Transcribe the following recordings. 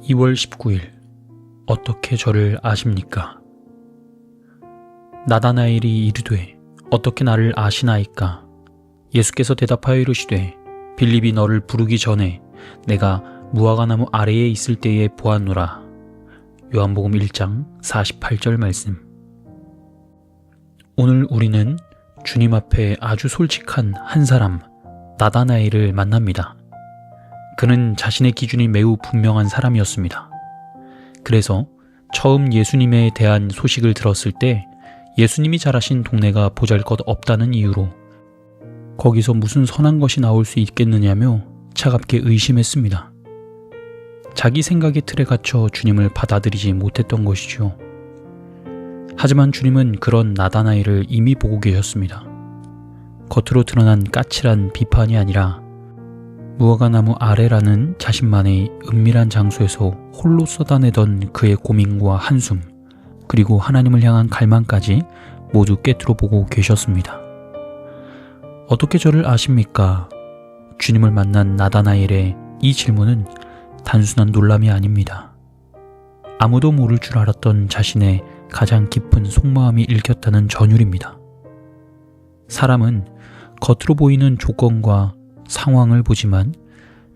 2월 19일 어떻게 저를 아십니까? 나다나엘이 이르되 어떻게 나를 아시나이까? 예수께서 대답하여 이르시되 빌립이 너를 부르기 전에 내가 무화과나무 아래에 있을 때에 보았노라. 요한복음 1장 48절 말씀. 오늘 우리는 주님 앞에 아주 솔직한 한 사람 나다나엘을 만납니다. 그는 자신의 기준이 매우 분명한 사람이었습니다. 그래서 처음 예수님에 대한 소식을 들었을 때 예수님이 자라신 동네가 보잘것없다는 이유로 거기서 무슨 선한 것이 나올 수 있겠느냐며 차갑게 의심했습니다. 자기 생각의 틀에 갇혀 주님을 받아들이지 못했던 것이죠. 하지만 주님은 그런 나다나엘을 이미 보고 계셨습니다. 겉으로 드러난 까칠한 비판이 아니라 무화과나무 아래라는 자신만의 은밀한 장소에서 홀로 쏟아내던 그의 고민과 한숨, 그리고 하나님을 향한 갈망까지 모두 꿰뚫어 보고 계셨습니다. 어떻게 저를 아십니까? 주님을 만난 나다나엘의 이 질문은 단순한 놀람이 아닙니다. 아무도 모를 줄 알았던 자신의 가장 깊은 속마음이 읽혔다는 전율입니다. 사람은 겉으로 보이는 조건과 상황을 보지만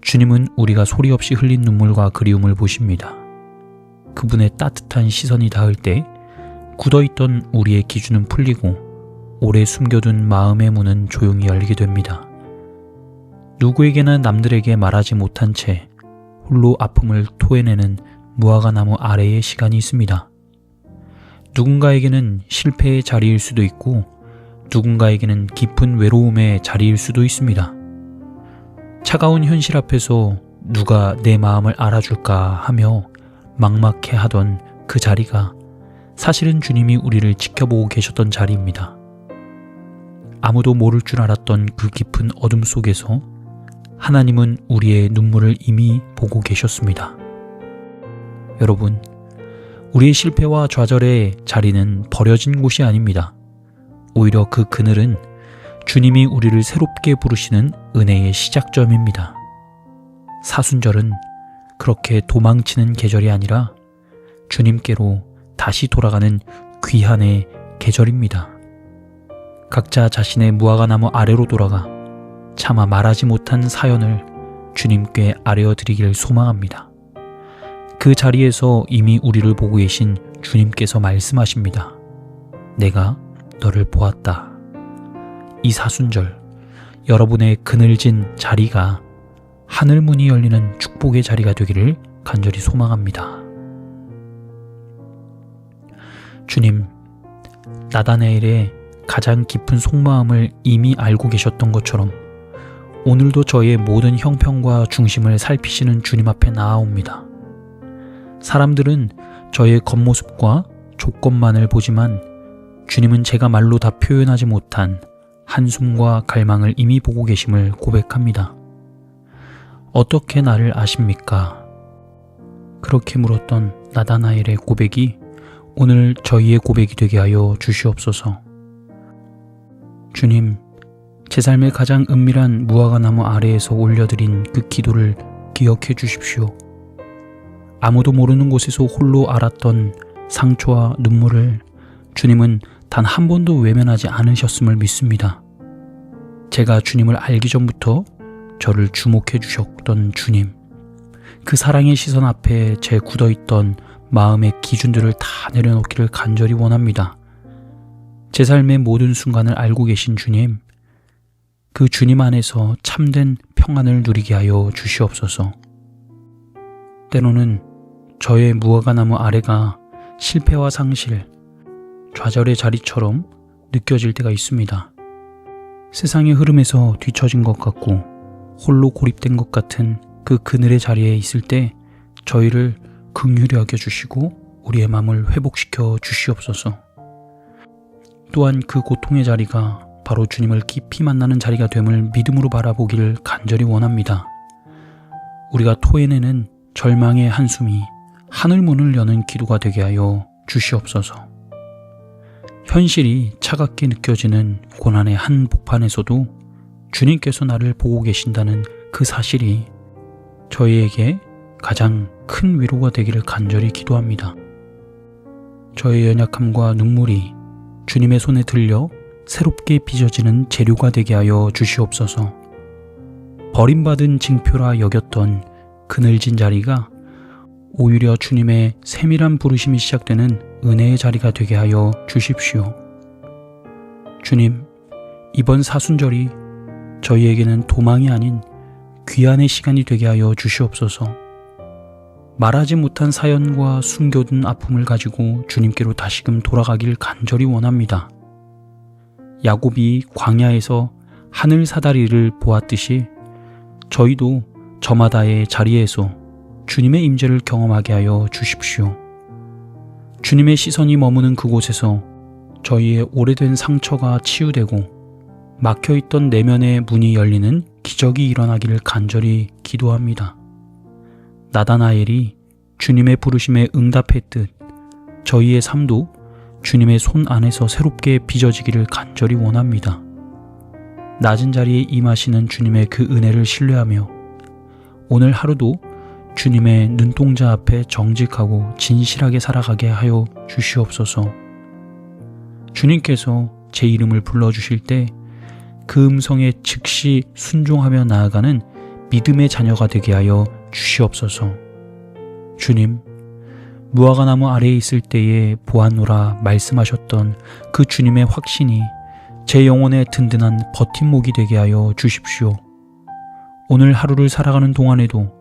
주님은 우리가 소리 없이 흘린 눈물과 그리움을 보십니다. 그분의 따뜻한 시선이 닿을 때 굳어있던 우리의 기준은 풀리고 오래 숨겨둔 마음의 문은 조용히 열리게 됩니다. 누구에게나 남들에게 말하지 못한 채 홀로 아픔을 토해내는 무화과나무 아래의 시간이 있습니다. 누군가에게는 실패의 자리일 수도 있고 누군가에게는 깊은 외로움의 자리일 수도 있습니다. 차가운 현실 앞에서 누가 내 마음을 알아줄까 하며 막막해 하던 그 자리가 사실은 주님이 우리를 지켜보고 계셨던 자리입니다. 아무도 모를 줄 알았던 그 깊은 어둠 속에서 하나님은 우리의 눈물을 이미 보고 계셨습니다. 여러분, 우리의 실패와 좌절의 자리는 버려진 곳이 아닙니다. 오히려 그 그늘은 주님이 우리를 새롭게 부르시는 은혜의 시작점입니다. 사순절은 그렇게 도망치는 계절이 아니라 주님께로 다시 돌아가는 귀한의 계절입니다. 각자 자신의 무화과나무 아래로 돌아가 차마 말하지 못한 사연을 주님께 아뢰어드리기를 소망합니다. 그 자리에서 이미 우리를 보고 계신 주님께서 말씀하십니다. 내가 너를 보았다. 이 사순절, 여러분의 그늘진 자리가 하늘문이 열리는 축복의 자리가 되기를 간절히 소망합니다. 주님, 나다나엘의 가장 깊은 속마음을 이미 알고 계셨던 것처럼 오늘도 저의 모든 형편과 중심을 살피시는 주님 앞에 나아옵니다. 사람들은 저의 겉모습과 조건만을 보지만 주님은 제가 말로 다 표현하지 못한 한숨과 갈망을 이미 보고 계심을 고백합니다. 어떻게 나를 아십니까? 그렇게 물었던 나다나엘의 고백이 오늘 저희의 고백이 되게 하여 주시옵소서. 주님, 제 삶의 가장 은밀한 무화과나무 아래에서 올려드린 그 기도를 기억해 주십시오. 아무도 모르는 곳에서 홀로 알았던 상처와 눈물을 주님은 단 한 번도 외면하지 않으셨음을 믿습니다. 제가 주님을 알기 전부터 저를 주목해 주셨던 주님, 그 사랑의 시선 앞에 제 굳어있던 마음의 기준들을 다 내려놓기를 간절히 원합니다. 제 삶의 모든 순간을 알고 계신 주님, 그 주님 안에서 참된 평안을 누리게 하여 주시옵소서. 때로는 저의 무화과나무 아래가 실패와 상실, 좌절의 자리처럼 느껴질 때가 있습니다. 세상의 흐름에서 뒤처진 것 같고 홀로 고립된 것 같은 그 그늘의 자리에 있을 때 저희를 긍휼히 여겨주시고 우리의 마음을 회복시켜 주시옵소서. 또한 그 고통의 자리가 바로 주님을 깊이 만나는 자리가 됨을 믿음으로 바라보기를 간절히 원합니다. 우리가 토해내는 절망의 한숨이 하늘문을 여는 기도가 되게 하여 주시옵소서. 현실이 차갑게 느껴지는 고난의 한복판에서도 주님께서 나를 보고 계신다는 그 사실이 저희에게 가장 큰 위로가 되기를 간절히 기도합니다. 저의 연약함과 눈물이 주님의 손에 들려 새롭게 빚어지는 재료가 되게 하여 주시옵소서. 버림받은 징표라 여겼던 그늘진 자리가 오히려 주님의 세밀한 부르심이 시작되는 은혜의 자리가 되게 하여 주십시오. 주님, 이번 사순절이 저희에게는 도망이 아닌 귀환의 시간이 되게 하여 주시옵소서. 말하지 못한 사연과 숨겨둔 아픔을 가지고 주님께로 다시금 돌아가길 간절히 원합니다. 야곱이 광야에서 하늘 사다리를 보았듯이 저희도 저마다의 자리에서 주님의 임재를 경험하게 하여 주십시오. 주님의 시선이 머무는 그곳에서 저희의 오래된 상처가 치유되고 막혀있던 내면의 문이 열리는 기적이 일어나기를 간절히 기도합니다. 나다나엘이 주님의 부르심에 응답했듯 저희의 삶도 주님의 손 안에서 새롭게 빚어지기를 간절히 원합니다. 낮은 자리에 임하시는 주님의 그 은혜를 신뢰하며 오늘 하루도 주님의 눈동자 앞에 정직하고 진실하게 살아가게 하여 주시옵소서. 주님께서 제 이름을 불러주실 때 그 음성에 즉시 순종하며 나아가는 믿음의 자녀가 되게 하여 주시옵소서. 주님, 무화과나무 아래에 있을 때에 보았노라 말씀하셨던 그 주님의 확신이 제 영혼의 든든한 버팀목이 되게 하여 주십시오. 오늘 하루를 살아가는 동안에도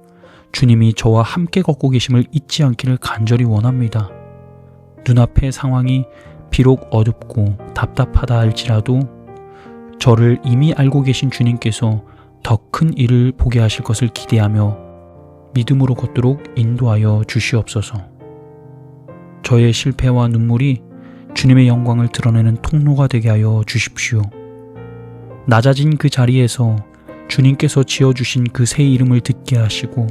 주님이 저와 함께 걷고 계심을 잊지 않기를 간절히 원합니다. 눈앞의 상황이 비록 어둡고 답답하다 할지라도 저를 이미 알고 계신 주님께서 더 큰 일을 보게 하실 것을 기대하며 믿음으로 걷도록 인도하여 주시옵소서. 저의 실패와 눈물이 주님의 영광을 드러내는 통로가 되게 하여 주십시오. 낮아진 그 자리에서 주님께서 지어주신 그 새 이름을 듣게 하시고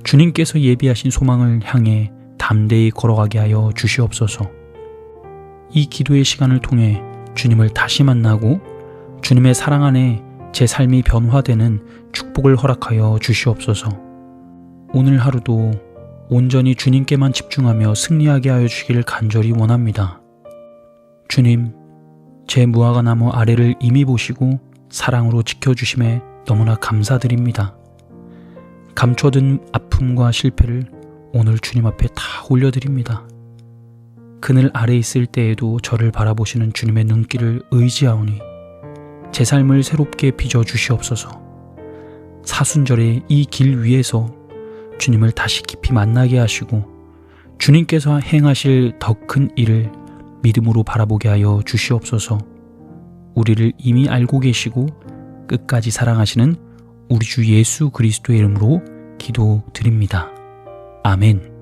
주님께서 예비하신 소망을 향해 담대히 걸어가게 하여 주시옵소서. 이 기도의 시간을 통해 주님을 다시 만나고 주님의 사랑 안에 제 삶이 변화되는 축복을 허락하여 주시옵소서. 오늘 하루도 온전히 주님께만 집중하며 승리하게 하여 주시기를 간절히 원합니다. 주님, 제 무화과나무 아래를 이미 보시고 사랑으로 지켜주심에 너무나 감사드립니다. 감춰둔 아픔과 실패를 오늘 주님 앞에 다 올려드립니다. 그늘 아래 있을 때에도 저를 바라보시는 주님의 눈길을 의지하오니 제 삶을 새롭게 빚어주시옵소서. 사순절의 이 길 위에서 주님을 다시 깊이 만나게 하시고 주님께서 행하실 더 큰 일을 믿음으로 바라보게 하여 주시옵소서. 우리를 이미 알고 계시고 끝까지 사랑하시는 우리 주 예수 그리스도의 이름으로 기도드립니다. 아멘.